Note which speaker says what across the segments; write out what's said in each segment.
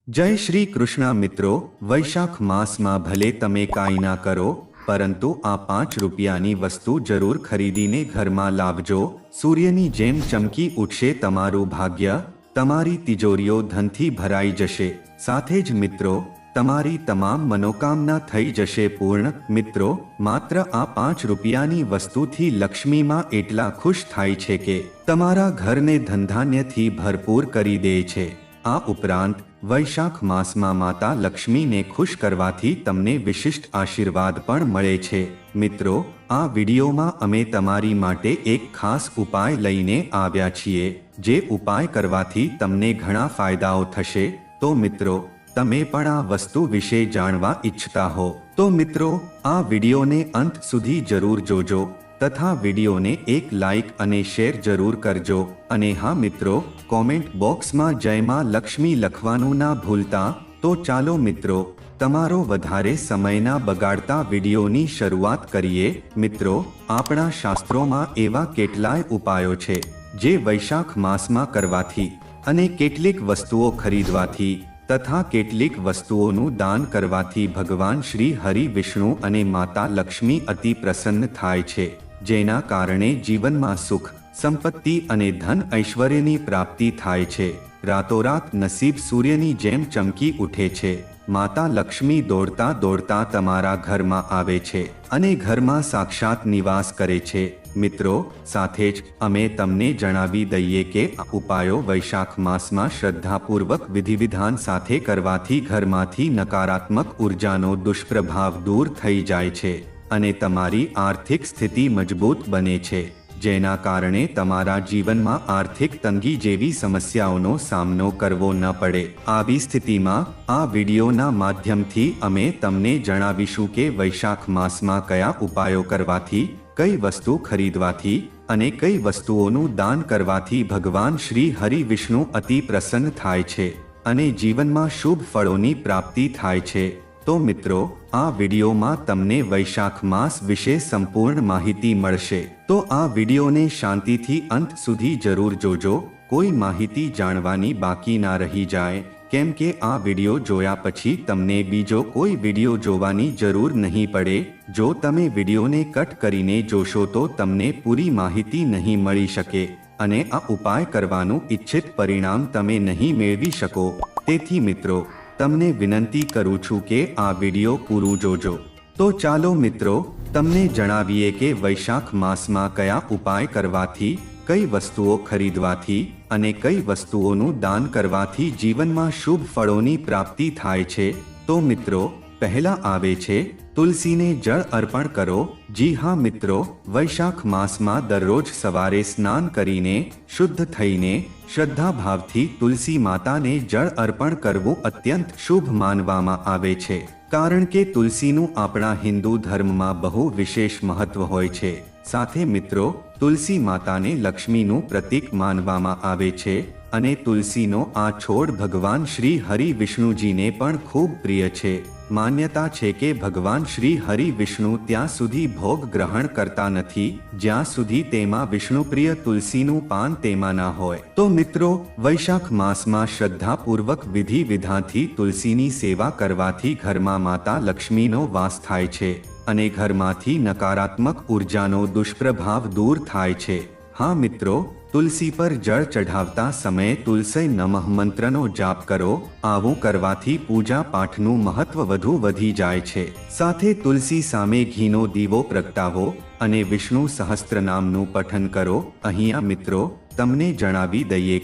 Speaker 1: જય શ્રી કૃષ્ણ મિત્રો, વૈશાખ માસમાં ભલે તમે કાંઈ ના કરો, પરંતુ આ 5 રૂપિયાની વસ્તુ જરૂર ખરીદીને ઘરમાં લાવજો. સૂર્યની જેમ ચમકી ઉઠશે તમારું ભાગ્ય, તમારી તિજોરીઓ ધનથી ભરાઈ જશે. સાથે જ મિત્રો, તમારી તમામ મનોકામના થઈ જશે પૂર્ણ. મિત્રો, માત્ર આ 5 રૂપિયાની વસ્તુથી લક્ષ્મીમાં એટલા ખુશ થાય છે કે તમારા ઘરને ધનધાન્યથી ભરપૂર કરી દે છે. આ ઉપરાંત વૈશાખ માસમાં માતા લક્ષ્મીને ખુશ કરવાથી તમને વિશિષ્ટ આશીર્વાદ પણ મળે છે. મિત્રો, આ વિડીયોમાં અમે તમારી માટે એક ખાસ ઉપાય લઈને આવ્યા છીએ, જે ઉપાય કરવાથી તમને ઘણા ફાયદાઓ થશે. તો મિત્રો, તમે પણ આ વસ્તુ વિશે જાણવા ઈચ્છતા હો તો મિત્રો, આ વિડીયોને અંત સુધી જરૂર જોજો તથા વિડીયોને એક લાઈક અને શેર જરૂર કરજો. અને હા મિત્રો, કોમેન્ટ બોક્સમાં જય માં લક્ષ્મી લખવાનું ના ભૂલતા. તો ચાલો મિત્રો, તમારો વધારે સમય ના બગાડતા વિડીયોની શરૂઆત કરીએ. મિત્રો, આપણા શાસ્ત્રોમાં એવા કેટલાય ઉપાયો છે જે વૈશાખ માસમાં કરવાથી અને કેટલીક વસ્તુઓ ખરીદવાથી તથા કેટલીક વસ્તુઓનું દાન કરવાથી ભગવાન શ્રી હરિ વિષ્ણુ અને માતા લક્ષ્મી અતિ પ્રસન્ન થાય છે, જેના કારણે જીવનમાં સુખ, સંપત્તિ અને ધન ઐશ્વર્યની પ્રાપ્તિ થાય છે. રાતોરાત નસીબ સૂર્યની જેમ ચમકી ઉઠે છે. માતા લક્ષ્મી દોડતા દોડતા તમારા ઘરમાં આવે છે અને ઘરમાં સાક્ષાત નિવાસ કરે છે. મિત્રો, સાથે જ અમે તમને જણાવી દઈએ કે આ ઉપાયો વૈશાખ માસમાં શ્રદ્ધાપૂર્વક વિધિવિધાન સાથે કરવાથી ઘરમાંથી નકારાત્મક ઉર્જાનો દુષ્પ્રભાવ દૂર થઈ જાય છે અને તમારી આર્થિક સ્થિતિ મજબૂત બને છે, જેના કારણે તમારા જીવનમાં આર્થિક તંગી જેવી સમસ્યાઓનો સામનો કરવો ન પડે. આવી સ્થિતિમાં આ વિડીયોના માધ્યમથી અમે તમને જણાવીશું કે વૈશાખ માસમાં કયા ઉપાયો કરવાથી, કઈ વસ્તુ ખરીદવાથી અને કઈ વસ્તુઓનું દાન કરવાથી ભગવાન શ્રી હરિ વિષ્ણુ અતિ પ્રસન્ન થાય છે અને જીવનમાં શુભ ફળોની પ્રાપ્તિ થાય છે. તો મિત્રો, આ વિડીયોમાં તમને વૈશાખ માસ વિશે સંપૂર્ણ માહિતી મળશે. તો આ વિડીયોને શાંતિથી અંત સુધી જરૂર જોજો. કોઈ માહિતી જાણવાની બાકી ના રહી જાય, કેમ કે આ વિડીયો જોયા પછી તમને બીજો કોઈ વિડીયો જોવાની જરૂર નહીં પડે. જો તમે વિડીયોને કટ કરીને જોશો તો તમને પૂરી માહિતી નહીં મળી શકે અને આ ઉપાય કરવાનું ઈચ્છિત પરિણામ તમે નહીં મેળવી શકો. તેથી મિત્રો, તમને વિનંતી કરું છું કે આ વિડીયો પૂરું જોજો. તો ચાલો મિત્રો, તમને જણાવીએ કે વૈશાખ માસમાં કયા ઉપાય કરવાથી, કઈ વસ્તુઓ ખરીદવાથી અને કઈ વસ્તુઓનું દાન કરવાથી જીવનમાં શુભ ફળોની પ્રાપ્તિ થાય છે. તો મિત્રો, પહેલા આવે છે તુલસીને જળ અર્પણ કરો. જી હા મિત્રો, વૈશાખ માસમાં દરરોજ સવારે સ્નાન કરીને શુદ્ધ થઈને શ્રદ્ધાભાવથી તુલસી માતાને જળ અર્પણ કરવું અત્યંત શુભ માનવામાં આવે છે, કારણ કે તુલસીનું આપણા હિન્દુ ધર્મમાં બહુ વિશેષ મહત્વ હોય છે. સાથે મિત્રો, તુલસી માતાને લક્ષ્મીનું પ્રતીક માનવામાં આવે છે અને તુલસીનો આ છોડ ભગવાન શ્રી હરિ વિષ્ણુજીને પણ ખૂબ પ્રિય છે. માન્યતા છે કે ભગવાન શ્રી હરિ વિષ્ણુ ત્યાં સુધી ભોગ ગ્રહણ કરતા નથી જ્યાં સુધી તેમાં વિષ્ણુપ્રિય તુલસીનું પાન તેમાં ના હોય. તો મિત્રો, વૈશાખ માસમાં શ્રદ્ધાપૂર્વક વિધિ વિધાનથી તુલસીની સેવા કરવાથી ઘરમાં માતા લક્ષ્મીનો વાસ થાય છે અને ઘરમાંથી નકારાત્મક ઉર્જાનો દુષ્પ્રભાવ દૂર થાય છે. હા મિત્રો, તુલસી પર જળ ચઢાવતા સમયે તુલસી નમઃ મંત્રનો જાપ કરો. આવું કરવાથી પૂજા પાઠનું મહત્વ વધુ વધી જાય છે. સાથે તુલસી સામે ઘીનો દીવો પ્રગટાવો અને વિષ્ણુ સહસ્ત્રનામનું પઠન કરો. અહીંયા મિત્રો, તમને જણાવી દઈએ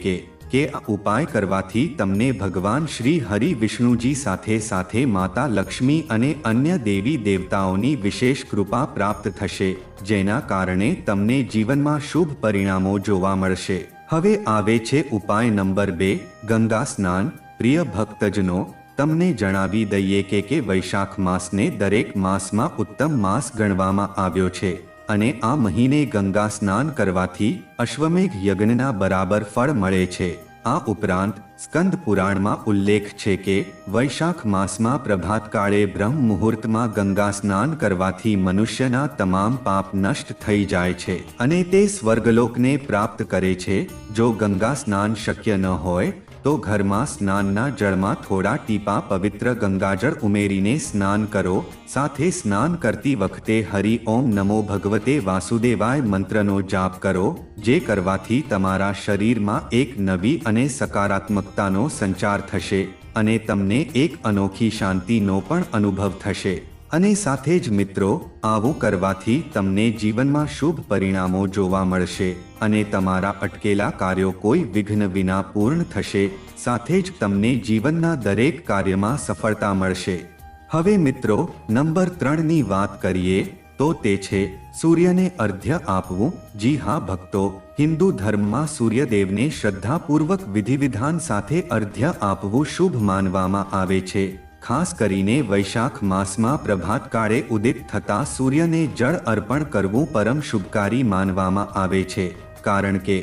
Speaker 1: કે આ ઉપાય કરવાથી તમને ભગવાન શ્રી હરિ વિષ્ણુજી સાથે સાથે માતા લક્ષ્મી અને અન્ય દેવી દેવતાઓની વિશેષ કૃપા પ્રાપ્ત થશે, જેના કારણે તમને જીવનમાં શુભ પરિણામો જોવા મળશે. હવે આવે છે ઉપાય નંબર 2, ગંગા સ્નાન. પ્રિય ભક્તજનો, તમને જણાવી દઈએ કે વૈશાખ માસને દરેક માસમાં ઉત્તમ માસ ગણવામાં આવ્યો છે અને આ મહિને ગંગા સ્નાન કરવાથી અશ્વમેઘ યજ્ઞના બરાબર ફળ મળે છે. આ ઉપરાંત સ્કંદ પુરાણમાં ઉલ્લેખ છે કે વૈશાખ માસમાં પ્રભાતકાળે બ્રહ્મ મુહૂર્તમાં ગંગા સ્નાન કરવાથી મનુષ્યના તમામ પાપ નષ્ટ થઈ જાય છે અને તે સ્વર્ગલોકને પ્રાપ્ત કરે છે. જો ગંગા સ્નાન શક્ય ન હોય તો ઘરમાં સ્નાનના જળમાં થોડા ટીપા પવિત્ર ગંગાજળ ઉમેરીને સ્નાન કરો. સાથે સ્નાન કરતી વખતે હરિ ઓમ નમો ભગવતે વાસુદેવાય મંત્રનો જાપ કરો, જે કરવાથી તમારા શરીરમાં એક નવી અને સકારાત્મકતાનો સંચાર થશે અને તમને એક અનોખી શાંતિનો પણ અનુભવ થશે. અને સાથે જ મિત્રો, આવું કરવાથી તમને જીવનમાં શુભ પરિણામો જોવા મળશે અને તમારા અટકેલા કાર્યો કોઈ વિઘ્ન વિના પૂર્ણ થશે. સાથે જ તમને જીવનના દરેક કાર્યમાં સફળતા મળશે. હવે મિત્રો, નંબર 3ની વાત કરીએ તો તે છે સૂર્યને અર્ધ્ય આપવું. જી હા ભક્તો, હિન્દુ ધર્મમાં સૂર્યદેવને શ્રદ્ધાપૂર્વક વિધિવિધાન સાથે અર્ધ્ય આપવું શુભ માનવામાં આવે છે. ખાસ કરીને વૈશાખ માસમાં પ્રભાતકાળે ઉદિત થતા સૂર્યને જળ અર્પણ કરવું પરમ શુભકારી માનવામાં આવે છે. કારણ કે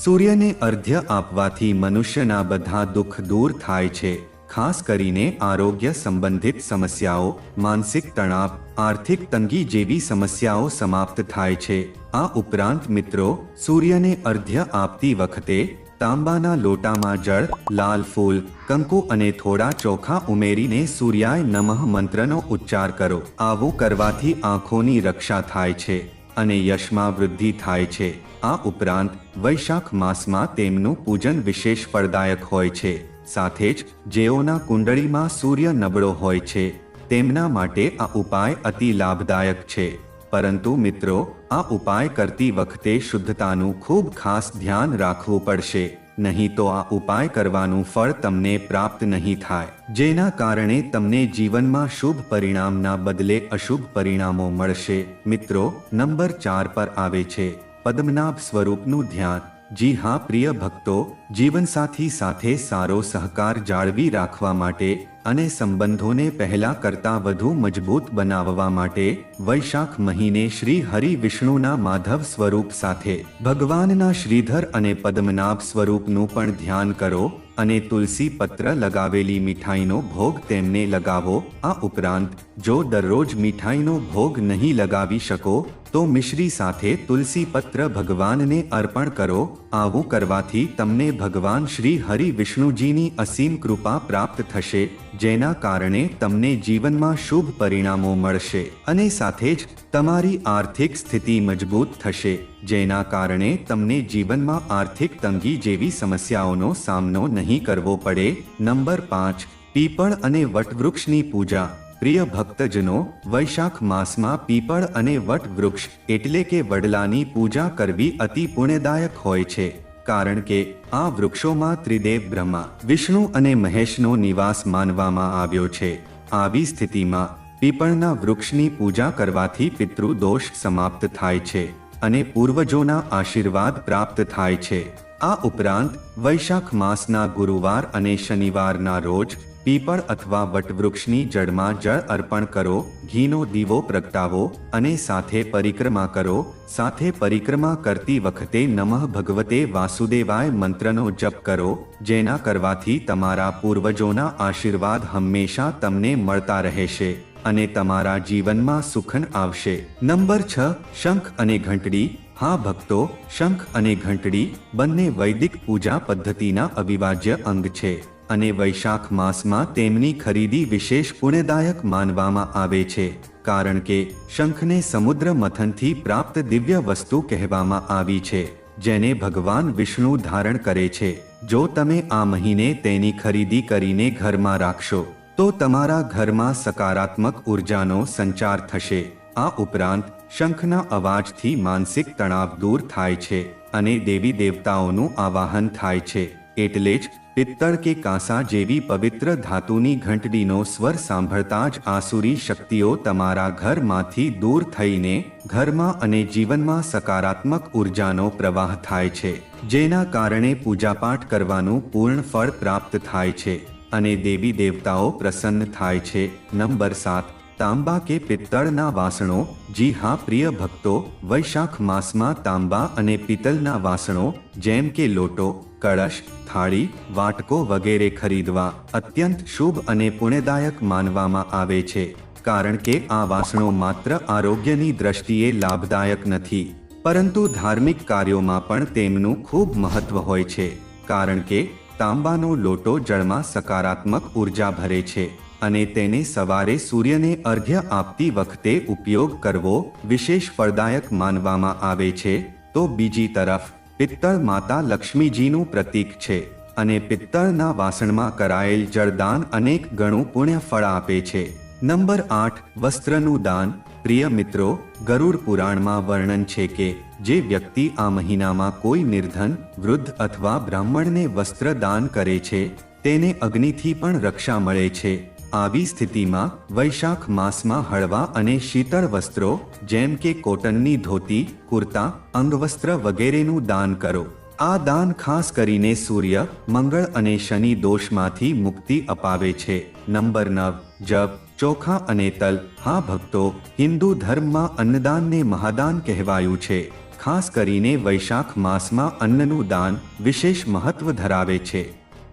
Speaker 1: સૂર્યને અર્ધ્ય આપવાથી મનુષ્યના બધા દુઃખ દૂર થાય છે. ખાસ કરીને આરોગ્ય સંબંધિત સમસ્યાઓ, માનસિક તણાવ, આર્થિક તંગી જેવી સમસ્યાઓ સમાપ્ત થાય છે. આ ઉપરાંત મિત્રો, સૂર્યને અર્ધ્ય આપતી વખતે તાંબાના લોટામાં જળ, લાલ ફૂલ, કંકુ અને થોડા ચોખા ઉમેરીને સૂર્યાય નમઃ મંત્રનો ઉચ્ચાર કરો. આવું કરવાથી આંખોની રક્ષા થાય છે અને યશમાં વૃદ્ધિ થાય છે. આ ઉપરાંત વૈશાખ માસમાં તેમનું પૂજન વિશેષ ફળદાયક હોય છે. સાથે જ જેઓના કુંડળીમાં સૂર્ય નબળો હોય છે તેમના માટે આ ઉપાય અતિ લાભદાયક છે. પરંતુ મિત્રો, આ ઉપાય કરતી વખતે શુદ્ધતાનું ખૂબ ખાસ ધ્યાન રાખવું પડશે, નહીં તો આ ઉપાય કરવાનું ફળ તમને પ્રાપ્ત નહીં થાય, જેના કારણે તમને જીવનમાં શુભ પરિણામના બદલે અશુભ પરિણામો મળશે. મિત્રો, નંબર 4 પર આવે છે પદ્મનાભ સ્વરૂપનું ધ્યાન. જી હા પ્રિય ભક્તો, જીવનસાથી સાથે સારો સહકાર જાળવી રાખવા માટે અને સંબંધોને પહેલા કરતાં વધુ મજબૂત બનાવવા માટે વૈશાખ મહિને શ્રી હરિ વિષ્ણુના માધવ સ્વરૂપ સાથે ભગવાનના શ્રીધર અને પદ્મનાભ સ્વરૂપનું પણ ધ્યાન કરો અને તુલસી પત્ર લગાવેલી મીઠાઈનો ભોગ તેમને લગાવો. આ ઉપરાંત જો દરરોજ મીઠાઈનો ભોગ નહીં લગાવી શકો તો મિશ્રી સાથે તુલસી પત્ર ભગવાનને અર્પણ કરો. આવું કરવાથી તમને ભગવાન શ્રી હરિ વિષ્ણુજીની અસીમ કૃપા પ્રાપ્ત થશે, જેના કારણે તમને જીવનમાં શુભ પરિણામો મળશે અને સાથે જ તમારી આર્થિક સ્થિતિ મજબૂત થશે, જેના કારણે તમને જીવનમાં આર્થિક તંગી જેવી સમસ્યાઓનો સામનો નહીં કરવો પડે. નંબર 5, પીપળ અને વટવૃક્ષની પૂજા. પ્રિય ભક્તજનો, વૈશાખ માસમાં પીપળ અને વટવૃક્ષ એટલે કે વડલાની પૂજા કરવી અતિ પુણ્યદાયક હોય છે. કારણ કે આ વૃક્ષોમાં ત્રિદેવ બ્રહ્મા, વિષ્ણુ અને મહેશનો નિવાસ માનવામાં આવ્યો છે. આવી સ્થિતિમાં પીપળના વૃક્ષની પૂજા કરવાથી પિતૃદોષ સમાપ્ત થાય છે અને પૂર્વજોના આશીર્વાદ પ્રાપ્ત થાય છે. આ ઉપરાંત વૈશાખ માસના ગુરુવાર અને શનિવારના રોજ પીપળ અથવા વટવૃક્ષની જળમાં જળ અર્પણ કરો, ઘીનો દીવો પ્રગટાવો અને સાથે પરિક્રમા કરો. સાથે પરિક્રમા કરતી વખતે નમઃ ભગવતે વાસુદેવાય મંત્રનો જપ કરો, જેના કરવાથી તમારા પૂર્વજોના આશીર્વાદ હંમેશા તમને મળતા રહેશે અને તમારા જીવનમાં સુખન આવશે. નંબર 6, શંખ અને ઘંટડી. હા ભક્તો, શંખ અને ઘંટડી બંને વૈદિક પૂજા પદ્ધતિના અવિભાજ્ય અંગ છે અને વૈશાખ માસમાં તેમની ખરીદી વિશેષ પુણ્યદાયક માનવામાં આવે છે. કારણ કે શંખને સમુદ્ર મથનથી પ્રાપ્ત દિવ્ય વસ્તુ કહેવામાં આવી છે, જેને ભગવાન વિષ્ણુ ધારણ કરે છે. જો તમે આ મહિને તેની ખરીદી કરીને ઘરમાં રાખશો તો તમારા ઘરમાં સકારાત્મક ઉર્જાનો સંચાર થશે. આ ઉપરાંત શંખના અવાજથી માનસિક તણાવ દૂર થાય છે અને દેવી દેવતાઓનું આવાહન થાય છે. એટલે જ પિત્તળ કે કાંસા જેવી પવિત્ર ધાતુની ઘંટડીનો સ્વર સાંભળતા જ આસુરી શક્તિઓ તમારા ઘરમાંથી દૂર થઈને ઘરમાં અને જીવનમાં સકારાત્મક ઉર્જાનો પ્રવાહ થાય છે, જેના કારણે પૂજાપાઠ કરવાનું પૂર્ણ ફળ પ્રાપ્ત થાય છે અને દેવી દેવતાઓ પ્રસન્ન થાય છે. નંબર 7, તાંબા કે પિત્તળના વાસણો. જી હા પ્રિય ભક્તો, વૈશાખ માસમાં તાંબા અને પિત્તળના વાસણો જેમ કે લોટો, કળશ, થાળી, વાટકો વગેરે ખરીદવા અત્યંત શુભ અને પુણ્યદાયક માનવામાં આવે છે. કારણ કે આ વાસણો માત્ર આરોગ્યની દ્રષ્ટિએ લાભદાયક નથી, પરંતુ ધાર્મિક કાર્યોમાં પણ તેમનું ખૂબ મહત્વ હોય છે. કારણ કે તાંબાનો લોટો જળમાં સકારાત્મક ઉર્જા ભરે છે અને તેને સવારે સૂર્યને અર્ઘ્ય આપતી વખતે ઉપયોગ કરવો વિશેષ ફળદાયક માનવામાં આવે છે. તો બીજી તરફ પિત્તળ માતા લક્ષ્મીજીનું પ્રતીક છે અને પિત્તળના વાસણમાં કરાયેલ જળદાન અનેક ગણું પુણ્ય ફળ આપે છે. નંબર 8 વસ્ત્રનું દાન. પ્રિય મિત્રો, ગરુડ પુરાણમાં વર્ણન છે કે જે વ્યક્તિ આ મહિનામાં કોઈ નિર્ધન, વૃદ્ધ અથવા બ્રાહ્મણને વસ્ત્ર દાન કરે છે તેને અગ્નિથી પણ રક્ષા મળે છે. આવી સ્થિતિમાં વૈશાખ માસમાં હળવા અને શીતળ વસ્ત્રો જેમ કે કોટનની ધોતી, કુર્તા, અંગવસ્ત્ર વગેરેનું દાન કરો. આ દાન ખાસ કરીને સૂર્ય, મંગળ અને શનિ દોષમાંથી મુક્તિ અપાવે છે. નંબર 9 જવ, ચોખા અને તલ. હા ભક્તો, હિન્દુ ધર્મમાં અન્નદાનને મહાદાન કહેવાયું છે. ખાસ કરીને વૈશાખ માસમાં અન્નનું દાન વિશેષ મહત્વ ધરાવે છે.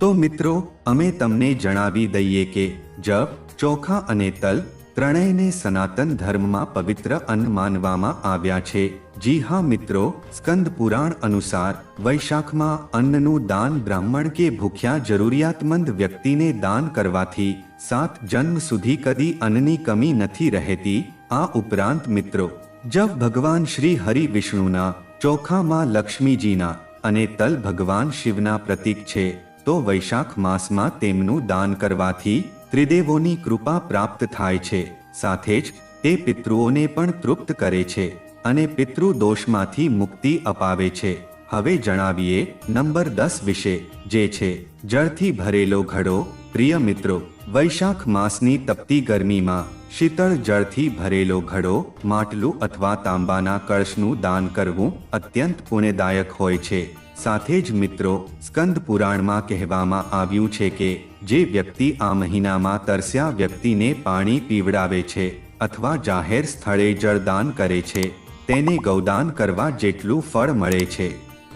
Speaker 1: તો મિત્રો, અમે તમને જણાવી દઈએ કે જવ, ચોખા અને તલ ત્રણેયને સનાતન ધર્મમાં પવિત્ર અન્ન માનવામાં આવ્યા છે. જી હા મિત્રો, સ્કંદ પુરાણ અનુસાર વૈશાખમાં અન્નનું દાન બ્રાહ્મણ કે ભૂખ્યા જરૂરિયાતમંદ વ્યક્તિને દાન કરવાથી 7 જન્મ સુધી કદી અન્નની કમી નથી રહેતી. આ ઉપરાંત મિત્રો, જવ ભગવાન શ્રી હરિ વિષ્ણુના, ચોખામાં લક્ષ્મીજીના અને તલ ભગવાન શિવના પ્રતીક છે. તો વૈશાખ માસમાં તેમનું દાન કરવાથી ત્રિદેવોની કૃપા પ્રાપ્ત થાય છે. સાથે જ તે પિતૃઓને પણ તૃપ્ત કરે છે અને પિતૃ દોષમાંથી મુક્તિ અપાવે છે. હવે જણાવીએ નંબર 10 વિશે, જે છે જળથી ભરેલો ઘડો. પ્રિય મિત્રો, વૈશાખ માસની તપતી ગરમીમાં શીતળ જળથી ભરેલો ઘડો, માટલું અથવા તાંબાના કળશનું દાન કરવું અત્યંત પુણ્યદાયક હોય છે. સાથે જ મિત્રો, સ્કંદ પુરાણમાં કહેવામાં આવ્યું છે કે જે વ્યક્તિ આ મહિનામાં તરસ્યા વ્યક્તિને પાણી પીવડાવે છે અથવા જાહેર સ્થળે જળદાન કરે છે તેને ગૌદાન કરવા જેટલું ફળ મળે છે.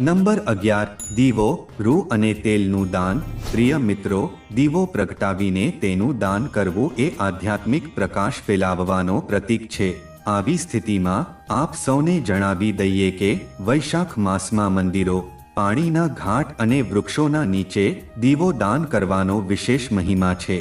Speaker 1: નંબર 11 દીવો, રૂ અને તેલનું દાન. પ્રિય મિત્રો, દીવો પ્રગટાવીને તેનું દાન કરવું એ આધ્યાત્મિક પ્રકાશ ફેલાવવાનો પ્રતીક છે. આવી સ્થિતિમાં આપ સૌને જણાવી દઈએ કે વૈશાખ માસમાં મંદિરો, પાણીના ઘાટ અને વૃક્ષોના નીચે દીવો દાન કરવાનો વિશેષ મહિમા છે.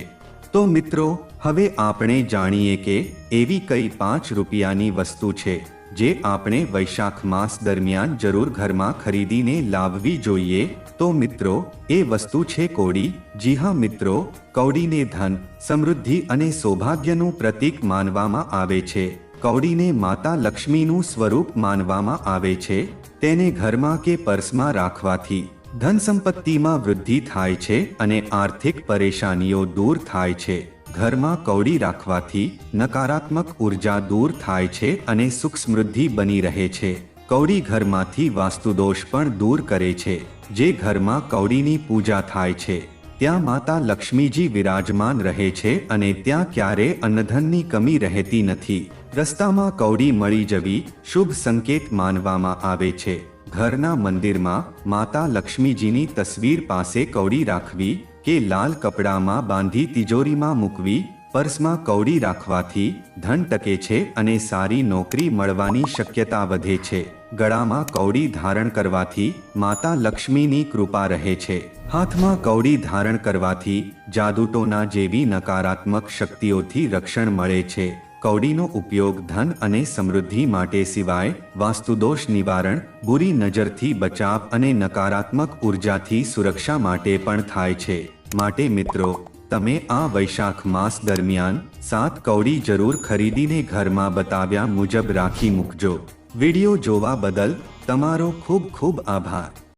Speaker 1: તો મિત્રો, હવે આપણે જાણીએ કે એવી કઈ 5 રૂપિયાની વસ્તુ છે જે આપણે વૈશાખ માસ દરમિયાન જરૂર ઘરમાં ખરીદીને લાવવી જોઈએ. તો મિત્રો, એ વસ્તુ છે કૌડી. જી હા મિત્રો, કૌડીને ધન, સમૃદ્ધિ અને સૌભાગ્યનું પ્રતીક માનવામાં આવે છે. કૌડીને માતા લક્ષ્મીનું સ્વરૂપ માનવામાં આવે છે. તેને ઘરમાં કે પર્સમાં રાખવાથી ધન સંપત્તિમાં વૃદ્ધિ થાય છે અને આર્થિક પરેશાનીઓ દૂર થાય છે. ઘરમાં કૌડી રાખવાથી નકારાત્મક ઉર્જા દૂર થાય છે અને સુખ સમૃદ્ધિ બની રહે છે. કૌડી ઘરમાંથી વાસ્તુદોષ પણ દૂર કરે છે. જે ઘરમાં કૌડીની પૂજા થાય છે ત્યાં માતા લક્ષ્મીજી વિરાજમાન રહે છે અને ત્યાં ક્યારે અન્નધનની કમી રહેતી નથી. રસ્તામાં કૌડી મળી જવી શુભ સંકેત માનવામાં આવે છે. ઘરના મંદિરમાં માતા લક્ષ્મીજીની તસવીર પાસે કૌડી રાખવી કે લાલ કપડામાં બાંધી તિજોરીમાં મૂકવી. પર્સમાં કૌડી રાખવાથી ધન ટકે છે અને સારી નોકરી મળવાની શક્યતા વધે છે. ગળામાં કૌડી ધારણ કરવાથી માતા લક્ષ્મીની કૃપા રહે છે. હાથમાં કૌડી ધારણ કરવાથી જાદુટોના જેવી નકારાત્મક શક્તિઓથી રક્ષણ મળે છે. કૌડીનો ઉપયોગ ધન અને સમૃદ્ધિ માટે સિવાય વાસ્તુદોષ નિવારણ, બુરી નજરથી બચાવ અને નકારાત્મક ઉર્જાથી સુરક્ષા માટે પણ થાય છે. માટે મિત્રો, તમે આ વૈશાખ માસ દરમિયાન 7 કૌડી જરૂર ખરીદીને ઘરમાં બતાવ્યા મુજબ રાખી મૂકજો. વિડિયો જોવા બદલ તમારો ખૂબ ખૂબ આભાર.